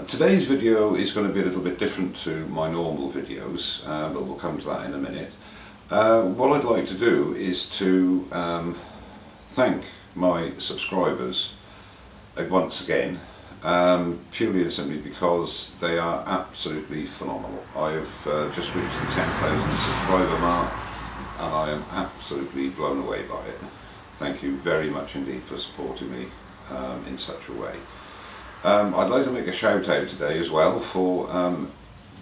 Today's video is going to be a little bit different to my normal videos, but we'll come to that in a minute. What I'd like to do is to thank my subscribers once again, purely and simply because they are absolutely phenomenal. I've just reached the 10,000 subscriber mark and I am absolutely blown away by it. Thank you very much indeed for supporting me in such a way. I'd like to make a shout out today as well for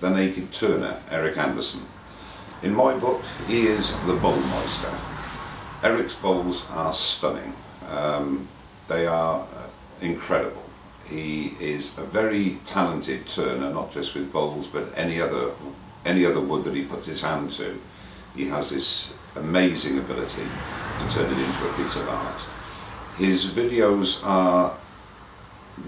the naked turner, Eric Anderson. In my book, he is the Bowlmeister. Eric's bowls are stunning. They are incredible. He is a very talented turner, not just with bowls, but any other wood that he puts his hand to. He has this amazing ability to turn it into a piece of art. His videos are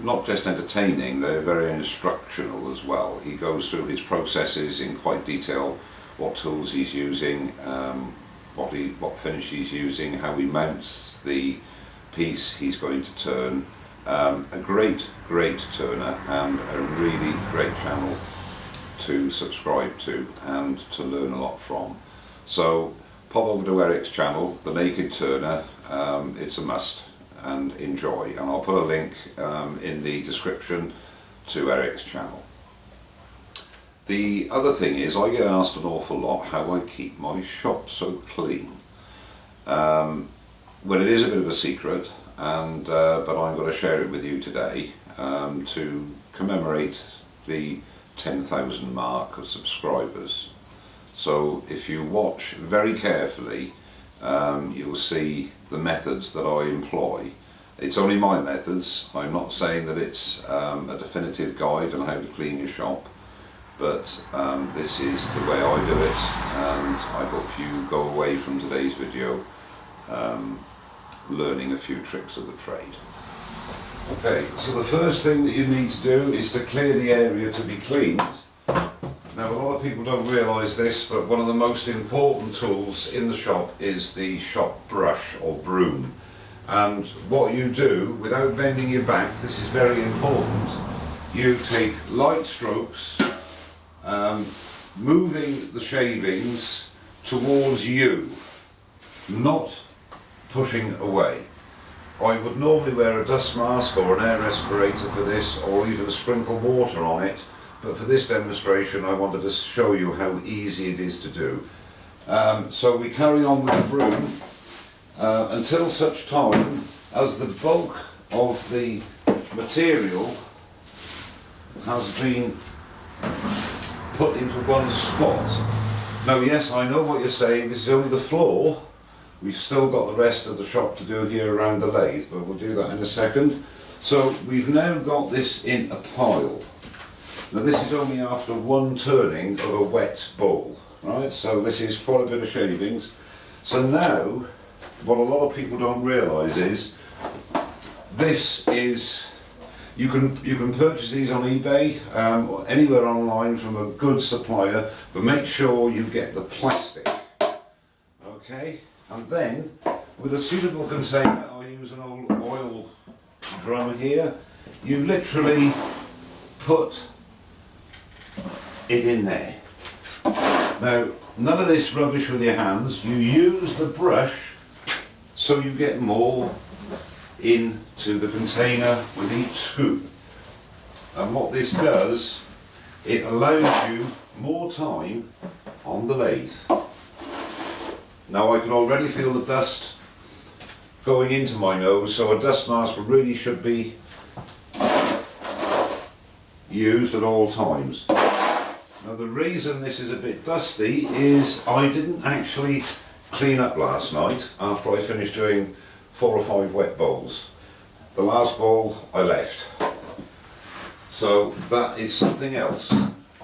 not just entertaining, they're very instructional as well. He goes through his processes in quite detail, what tools he's using, what finish he's using, how he mounts the piece he's going to turn. A great turner and a really great channel to subscribe to and to learn a lot from. So pop over to Eric's channel, The Naked Turner. It's a must, and enjoy, and I'll put a link in the description to Eric's channel. The other thing is, I get asked an awful lot how I keep my shop so clean. Well, it is a bit of a secret, and but I'm going to share it with you today to commemorate the 10,000 mark of subscribers. So if you watch very carefully, you'll see the methods that I employ. It's only my methods. I'm not saying that it's a definitive guide on how to clean your shop, but this is the way I do it, and I hope you go away from today's video learning a few tricks of the trade. Okay, so the first thing that you need to do is to clear the area to be cleaned. Now, a lot of people don't realise this, but one of the most important tools in the shop is the shop brush or broom. And what you do, without bending your back, this is very important, you take light strokes, moving the shavings towards you, not pushing away. I would normally wear a dust mask or an air respirator for this, or even sprinkle water on it. But for this demonstration I wanted to show you how easy it is to do. So we carry on with the broom until such time as the bulk of the material has been put into one spot. Now yes, I know what you're saying, this is only the floor. We've still got the rest of the shop to do here around the lathe, but we'll do that in a second. So we've now got this in a pile. Now this is only after one turning of a wet bowl, right? So this is quite a bit of shavings. So now, what a lot of people don't realise is, this is, you can purchase these on eBay or anywhere online from a good supplier, but make sure you get the plastic, okay? And then, with a suitable container, I'll use an old oil drum here, you literally put it in there. Now, none of this rubbish with your hands. You use the brush so you get more into the container with each scoop. And what this does, it allows you more time on the lathe. Now I can already feel the dust going into my nose, so a dust mask really should be used at all times. Now the reason this is a bit dusty is I didn't actually clean up last night after I finished doing 4 or 5 wet bowls. The last bowl I left. So that is something else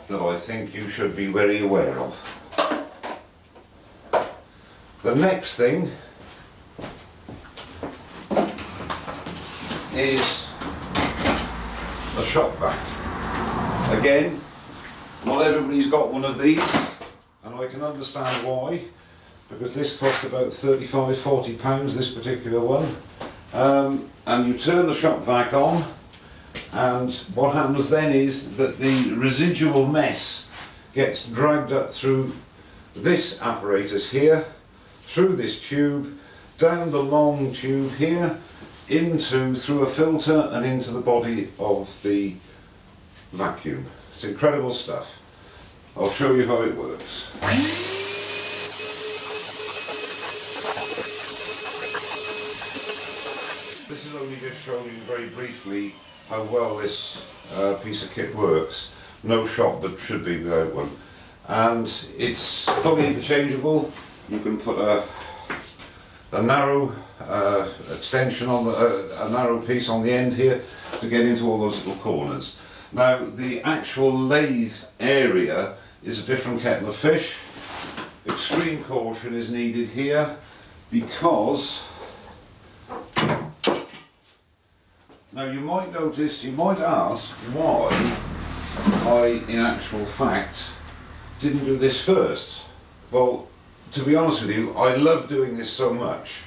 that I think you should be very aware of. The next thing is a shop vac. Again, not everybody's got one of these, and I can understand why, because this cost about £35–40, this particular one. And you turn the shop vac on, and what happens then is that the residual mess gets dragged up through this apparatus here, through this tube, down the long tube here, through a filter and into the body of the vacuum. It's incredible stuff. I'll show you how it works. This is only just showing you very briefly how well this piece of kit works. No shop that should be without one. And it's fully interchangeable. You can put a narrow extension on a narrow piece on the end here to get into all those little corners. Now the actual lathe area is a different kettle of fish. Extreme caution is needed here because now you might notice, you might ask why I in actual fact didn't do this first. Well, to be honest with you, I love doing this so much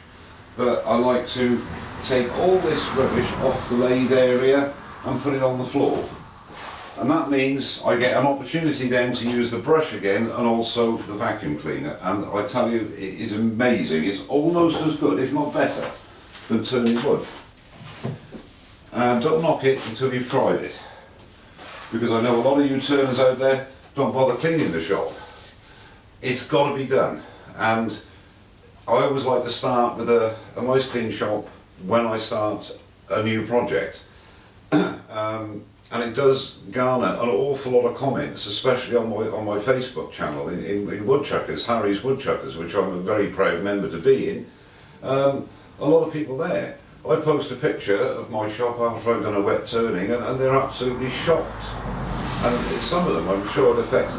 that I like to take all this rubbish off the lathe area and put it on the floor. And that means I get an opportunity then to use the brush again and also the vacuum cleaner. And I tell you, it is amazing. It's almost as good, if not better, than turning wood. And don't knock it until you've tried it. Because I know a lot of you turners out there don't bother cleaning the shop. It's got to be done. And I always like to start with a nice clean shop when I start a new project. And it does garner an awful lot of comments, especially on my Facebook channel in Woodchuckers, Harry's Woodchuckers, which I'm a very proud member to be in. A lot of people there. I post a picture of my shop after I've done a wet turning and they're absolutely shocked. And some of them, I'm sure it affects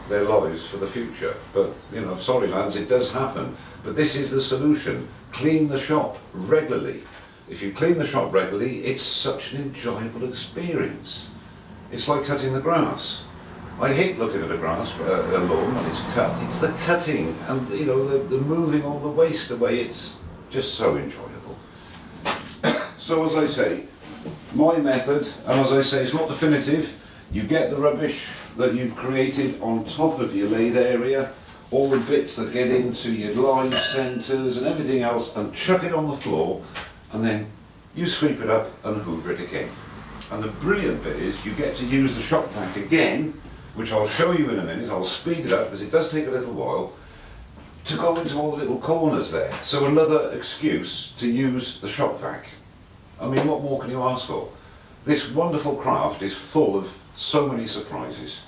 their lives for the future. But, you know, sorry lads, it does happen. But this is the solution. Clean the shop regularly. If you clean the shop regularly, it's such an enjoyable experience. It's like cutting the grass. I hate looking at a lawn when it's cut. It's the cutting and, you know, the moving all the waste away. It's just so enjoyable. So as I say, my method, and as I say, it's not definitive. You get the rubbish that you've created on top of your lathe area, all the bits that get into your line centres and everything else, and chuck it on the floor, and then you sweep it up and hoover it again. And the brilliant bit is you get to use the shop vac again, which I'll show you in a minute. I'll speed it up because it does take a little while to go into all the little corners there. So another excuse to use the shop vac. I mean, what more can you ask for? This wonderful craft is full of so many surprises.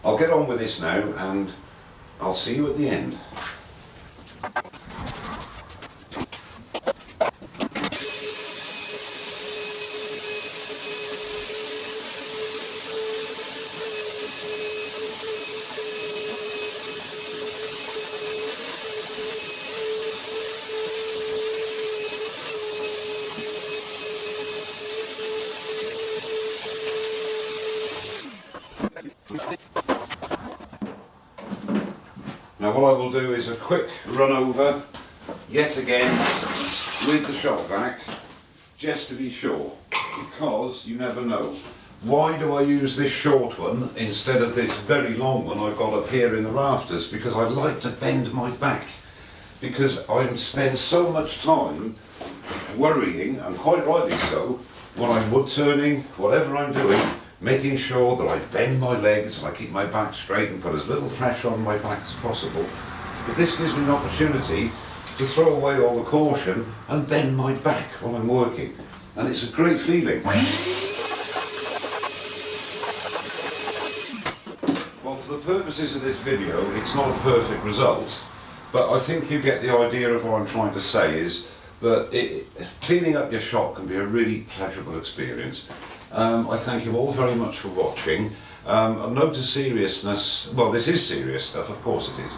I'll get on with this now and I'll see you at the end. Now what I will do is a quick run over yet again with the shop vac, just to be sure, because you never know. Why do I use this short one instead of this very long one I've got up here in the rafters? Because I like to bend my back, because I spend so much time worrying, and quite rightly so, when I'm wood turning, whatever I'm doing, making sure that I bend my legs and I keep my back straight and put as little pressure on my back as possible. But this gives me an opportunity to throw away all the caution and bend my back while I'm working. And it's a great feeling. Well, for the purposes of this video, it's not a perfect result, but I think you get the idea of what I'm trying to say is that cleaning up your shop can be a really pleasurable experience. I thank you all very much for watching. A note of seriousness, well, this is serious stuff, of course it is.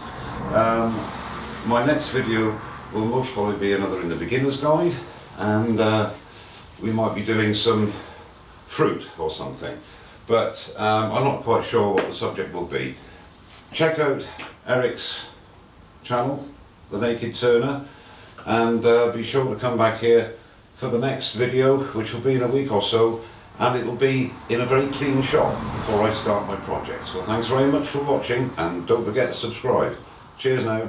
My next video will most probably be another in the beginner's guide, and we might be doing some fruit or something, but I'm not quite sure what the subject will be. Check out Eric's channel, The Naked Turner, and be sure to come back here for the next video, which will be in a week or so. and it'll be in a very clean shop before I start my project. So thanks very much for watching, and don't forget to subscribe. Cheers now.